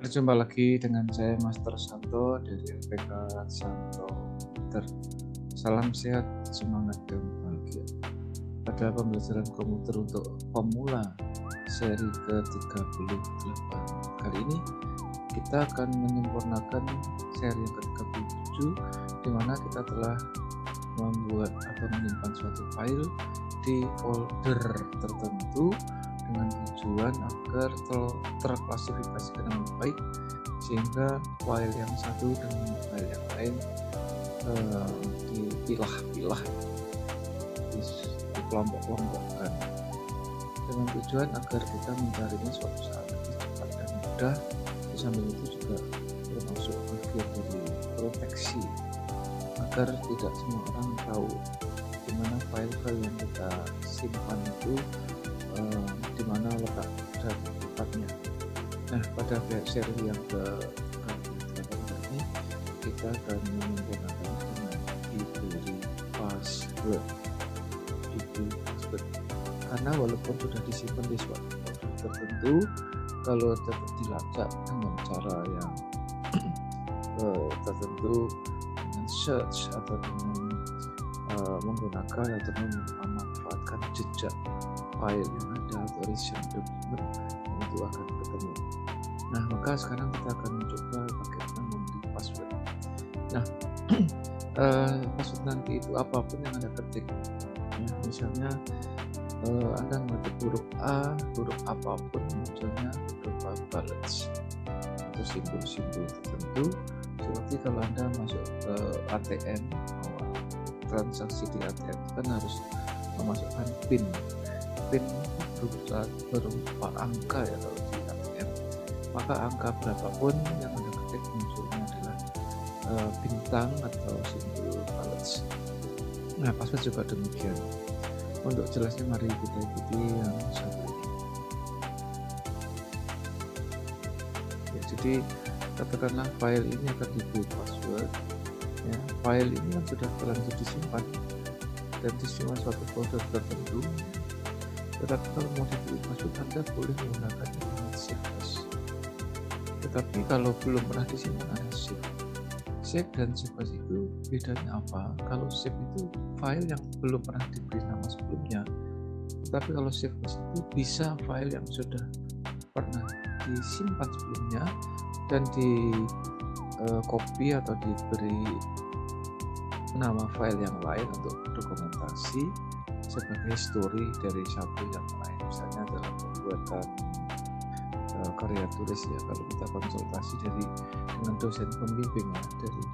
Berjumpa lagi dengan saya Master Santo dari LPK Santo Komputer. Salam sehat, semangat dan bahagia. Pada pembelajaran komputer untuk pemula seri ke-38 kali ini kita akan menyempurnakan seri yang ke-37, di mana kita telah membuat atau menyimpan suatu file di folder tertentu dengan tujuan agar terklasifikasikan dengan baik, sehingga file yang satu dengan file yang lain dipilah-pilah, dikelompok-kelompokkan dengan tujuan agar kita mencarinya suatu saat lebih cepat dan mudah. Di samping itu juga termasuk bagian dari proteksi agar tidak semua orang tahu di mana file-file yang kita simpan itu di mana letak dan tempatnya. Nah, pada seri yang ke-38 ini kita akan menggunakan dengan diberi password. Karena walaupun sudah disimpan di suatu folder tertentu, kalau tetap dilacak dengan cara yang tertentu, dengan search atau dengan menggunakan atau memanfaatkan jejak file yang ada atau recent document, itu akan ketemu. Nah, maka sekarang kita akan mencoba bagaimana memberi password. Nah, password nanti itu apapun yang Anda ketik, ya, misalnya Anda mengetik huruf A, huruf apapun munculnya berupa balance atau simbol-simbol tertentu, seperti kalau Anda masuk ke ATM, transaksi di ATM kan harus memasukkan PIN berupa angka, ya kalau di ATM, maka angka berapapun yang Anda ketik munculnya adalah bintang atau simbol balance. Nah, password juga demikian. Untuk jelasnya mari kita ikuti yang satu ini. Ya, jadi katakanlah file ini akan diberi password. Ya, file ini yang sudah terlanjur disimpan dan disimpan suatu folder tertentu. Tetapi kalau mau diberi password, Anda boleh menggunakan dengan save as. Tetapi kalau belum pernah disimpan, Anda save. Save dan save as itu bedanya apa? Kalau save itu file yang belum pernah diberi nama sebelumnya, tetapi kalau save as itu bisa file yang sudah pernah disimpan sebelumnya dan di copy atau diberi nama file yang lain untuk dokumentasi sebagai history dari satu yang lain, misalnya dalam pembuatan karya tulis, ya kalau kita konsultasi dengan dosen pembimbing, ya, dari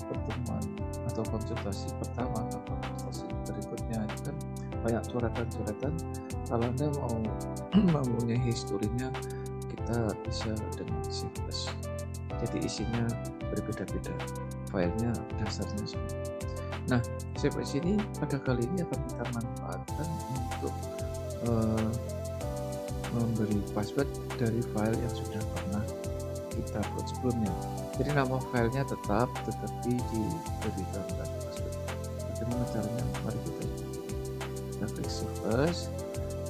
pertemuan atau konsultasi pertama atau konsultasi berikutnya itu kan banyak coretan-coretan. Kalau Anda mau mempunyai historinya, kita bisa dengan save as. Jadi isinya berbeda-beda, filenya dasarnya semua. Nah, save as ini pada kali ini akan kita manfaatkan untuk memberi password dari file yang sudah pernah kita buat sebelumnya. Jadi nama filenya tetap, tetapi diberi tambah password. Bagaimana caranya? Mari kita ikuti. Kita klik save as.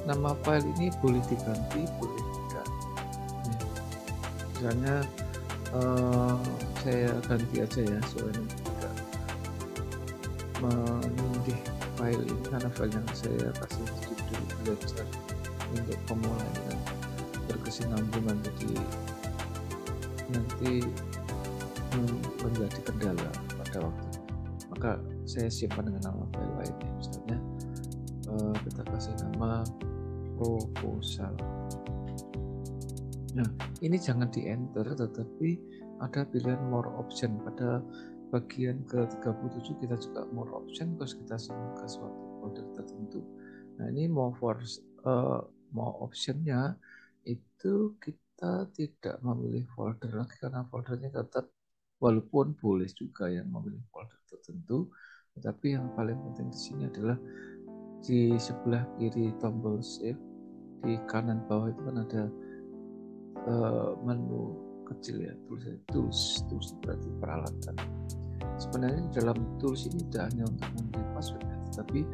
Nama file ini boleh diganti, boleh tidak. Misalnya saya ganti aja ya, soalnya tidak menindih file ini karena file yang saya kasih judul belajar untuk pemula dan berkesinambungan, jadi nanti menjadi kendala pada waktu. Maka saya simpan dengan nama file lainnya, misalnya kita kasih nama proposal. Nah, ini jangan di enter, tetapi ada pilihan more option. Pada bagian ke-37 kita juga more option, terus kita simpan ke suatu folder tertentu. Nah, ini more optionnya itu kita tidak memilih folder lagi, karena foldernya tetap, walaupun boleh juga yang memilih folder tertentu, tetapi yang paling penting di sini adalah di sebelah kiri tombol save, di kanan bawah itu kan ada menu kecil, ya, tulisannya tools berarti peralatan. Sebenarnya dalam tools ini tidak hanya untuk memberi password, tetapi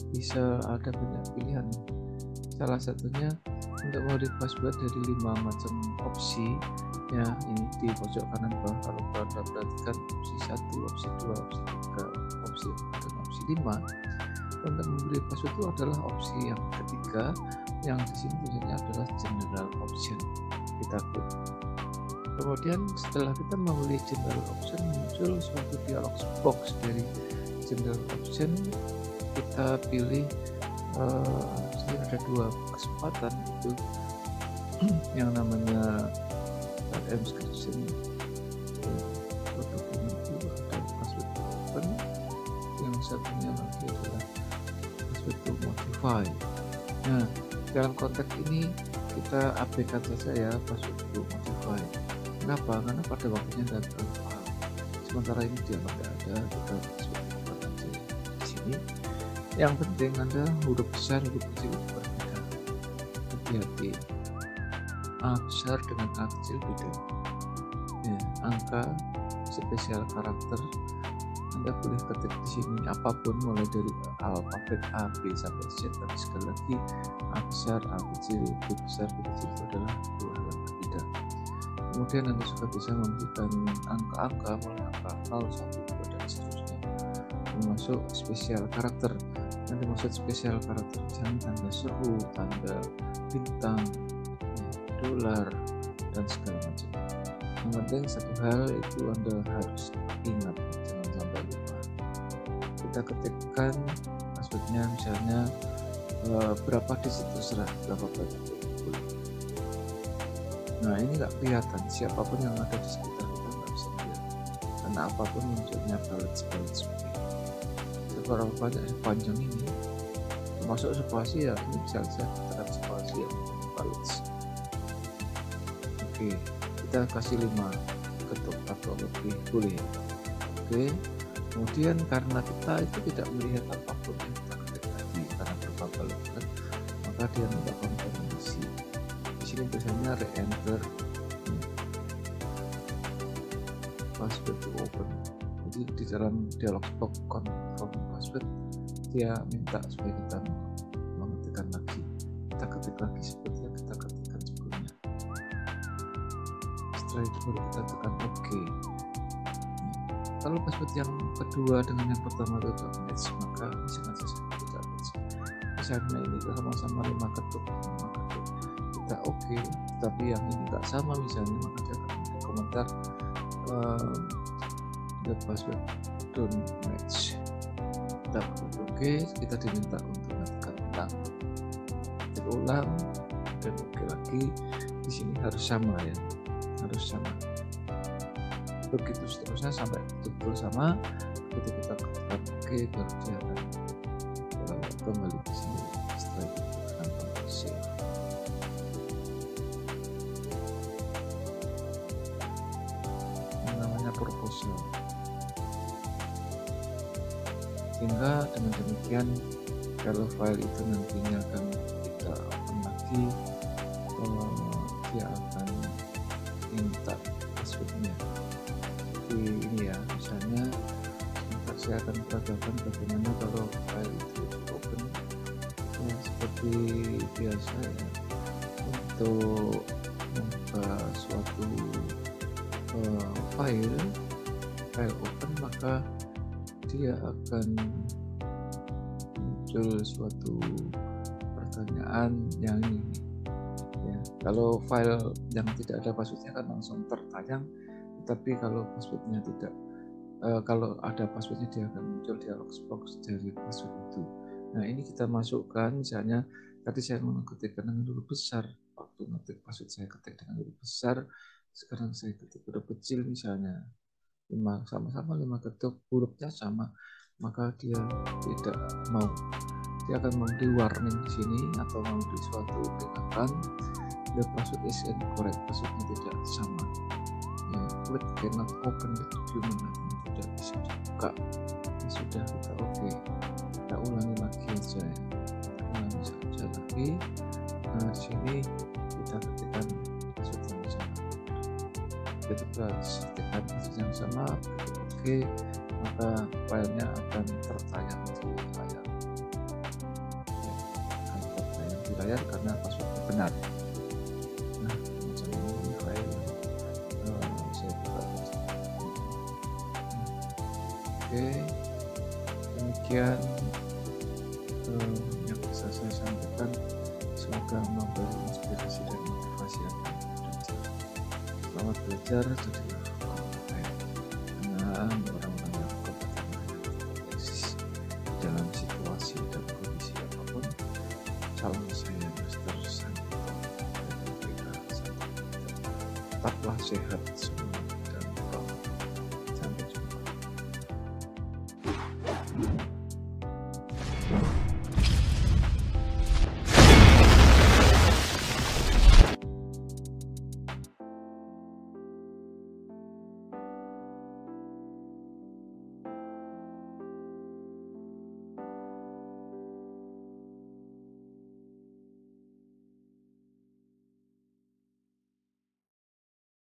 bisa ada banyak pilihan. Salah satunya Untuk modif password dari 5 macam opsi ya, ini di pojok kanan bawah kalau Anda perhatikan opsi 1, opsi 2, opsi 3, opsi 4, dan opsi 5. Untuk memberi password itu adalah opsi yang ketiga, yang di sini tulisannya adalah general option. Kita klik. Kemudian setelah kita memilih general option, muncul suatu dialog box dari general option. Kita pilih ada 2 kesempatan, itu yang namanya encryption dokumen itu ada password open, yang satunya lagi adalah password to modify. Nah, dalam konteks ini kita abaikan saja ya password to modify. Kenapa? Karena pada waktunya tidak terlalu paham. Sementara ini dialog tidak ada, kita password aja di sini. Yang penting Anda huruf besar, huruf kecil itu berbeda. Hati-hati, A besar dengan A kecil beda. Ya, angka spesial karakter Anda boleh ketik di sini apapun, mulai dari alfabet A, B sampai Z. Tapi sekali lagi, A besar, A kecil, B besar, B kecil itu adalah 2 hal yang berbeda. Kemudian Anda juga bisa memberikan angka-angka mulai angka 0, 1, 2 dan seterusnya, termasuk spesial karakter. Yang dimaksud spesial karakter misalnya tanda seru, tanda bintang, dolar, dan segala macam. Yang penting satu hal itu Anda harus ingat, jangan sampai lupa. Kita ketikkan passwordnya misalnya berapa digit terserah, berapa banyak. Nah, ini nggak kelihatan, siapapun yang ada di sekitar kita nggak bisa lihat, karena apapun munculnya balance. Seberapa banyak panjang ini, termasuk spasi ya, ini bisa saja tekan spasi yang balance. Oke, kita kasih 5 ketuk atau lebih boleh. Oke, kemudian karena kita itu tidak melihat apapun yang kita ketik tadi karena berbabal-babal, maka dia minta konfirmasi. Di sini biasanya re-enter password to open. Jadi di dalam dialog box confirm password dia minta supaya kita mengetikkan lagi. Kita ketik lagi seperti yang kita ketikkan sebelumnya. Setelah itu baru kita tekan OK. Kalau password yang kedua dengan yang pertama itu tidak match, maka misalkan saja tidak match. Misalnya ini sama-sama 5 ketuk, kita OK, tapi yang ini tidak sama misalnya, maka dia akan memberi komentar the password don't match. Kita klik OK, kita diminta untuk mengetikkan ulang, ketik ulang dan OK lagi. Di sini harus sama ya, harus sama. Begitu seterusnya sampai betul-betul sama. Ketika kita ketikkan OK, baru dia akan kembali ke sini. Setelah itu kita akan save. Yang namanya proposal. Sehingga dengan demikian kalau file itu nantinya akan kita open lagi, dia akan minta passwordnya. Jadi ini ya, misalnya saya akan peragakan bagaimana kalau file itu open ya, seperti biasa ya, untuk membuka suatu file open, maka dia akan muncul suatu pertanyaan yang ini ya. Kalau file yang tidak ada passwordnya kan langsung tertayang, tapi kalau passwordnya tidak kalau ada passwordnya dia akan muncul dialog box dari password itu. Nah, ini kita masukkan, misalnya tadi saya mengetik dengan huruf besar, waktu ngetik password saya ketik dengan huruf besar, sekarang saya ketik huruf kecil misalnya 5, sama-sama 5 ketuk, hurufnya sama, maka dia tidak mau. Dia akan memberi warning di sini atau memberi suatu peringatan, the password is incorrect, passwordnya tidak sama. Ya, click cannot open the document, tidak bisa dibuka. Ya, sudah, kita OK. Kita ulangi lagi aja ya. Kita ulangi saja lagi. Nah, di sini kita ketikkan password yang sama. Ketika ketikkan password yang sama, OK, maka filenya akan tertayang di layar. Ya, akan tertayang di layar karena passwordnya benar. Nah, macam ini file saya buka. Oke, demikian yang bisa saya sampaikan. Semoga memberi inspirasi dan motivasi yang belajar. Selamat belajar, jadilah kompeten dengan orang-orang yang kompeten eksis dalam situasi dan kondisi apapun. Salam saya Master Santo dan mereka tetaplah sehat semua.